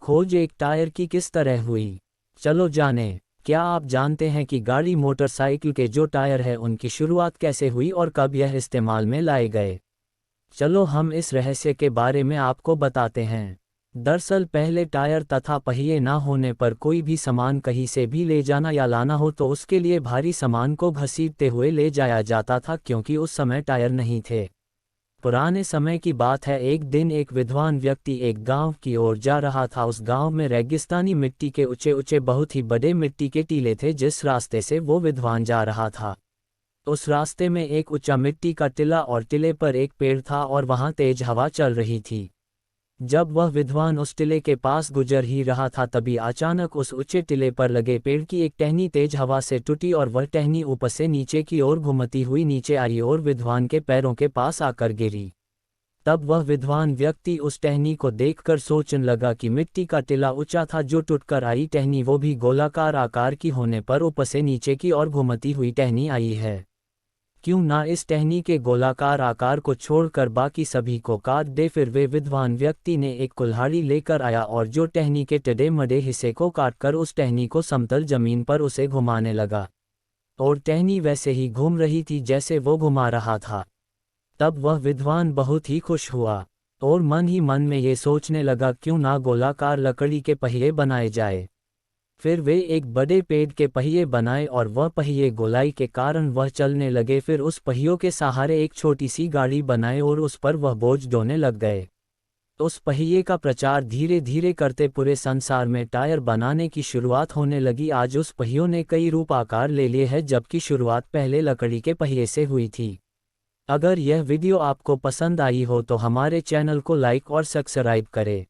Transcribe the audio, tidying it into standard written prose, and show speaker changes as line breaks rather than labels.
खोज एक टायर की किस तरह हुई, चलो जानें। क्या आप जानते हैं कि गाड़ी मोटरसाइकिल के जो टायर है उनकी शुरुआत कैसे हुई और कब यह इस्तेमाल में लाए गए? चलो हम इस रहस्य के बारे में आपको बताते हैं। दरअसल पहले टायर तथा पहिए ना होने पर कोई भी सामान कहीं से भी ले जाना या लाना हो तो उसके लिए भारी सामान को घसीटते हुए ले जाया जाता था, क्योंकि उस समय टायर नहीं थे। पुराने समय की बात है, एक दिन एक विद्वान व्यक्ति एक गांव की ओर जा रहा था। उस गांव में रेगिस्तानी मिट्टी के ऊंचे ऊंचे बहुत ही बड़े मिट्टी के टीले थे। जिस रास्ते से वो विद्वान जा रहा था, उस रास्ते में एक ऊंचा मिट्टी का टीला और टीले पर एक पेड़ था और वहां तेज हवा चल रही थी। जब वह विद्वान उस टीले के पास गुजर ही रहा था, तभी अचानक उस ऊंचे टीले पर लगे पेड़ की एक टहनी तेज हवा से टूटी और वह टहनी ऊपर से नीचे की ओर घुमती हुई नीचे आई और विद्वान के पैरों के पास आकर गिरी। तब वह विद्वान व्यक्ति उस टहनी को देखकर सोचने लगा कि मिट्टी का टीला ऊंचा था, जो टूटकर आई टहनी वो भी गोलाकार आकार की होने पर ऊपर से नीचे की ओर घुमती हुई टहनी आई है। क्यों ना इस टहनी के गोलाकार आकार को छोड़कर बाकी सभी को काट दे। फिर वे विद्वान व्यक्ति ने एक कुल्हाड़ी लेकर आया और जो टहनी के टेढ़े मडे हिस्से को काटकर उस टहनी को समतल जमीन पर उसे घुमाने लगा, और टहनी वैसे ही घूम रही थी जैसे वो घुमा रहा था। तब वह विद्वान बहुत ही खुश हुआ और मन ही मन में ये सोचने लगा, क्यों ना गोलाकार लकड़ी के पहिए बनाए जाए। फिर वे एक बड़े पेड़ के पहिए बनाए और वह पहिए गोलाई के कारण वह चलने लगे। फिर उस पहियों के सहारे एक छोटी सी गाड़ी बनाए और उस पर वह बोझ ढोने लग गए। उस पहिए का प्रचार धीरे धीरे करते पूरे संसार में टायर बनाने की शुरुआत होने लगी। आज उस पहियों ने कई रूप आकार ले लिए हैं, जबकि शुरुआत पहले लकड़ी के पहिए से हुई थी। अगर यह वीडियो आपको पसंद आई हो तो हमारे चैनल को लाइक और सब्सक्राइब करें।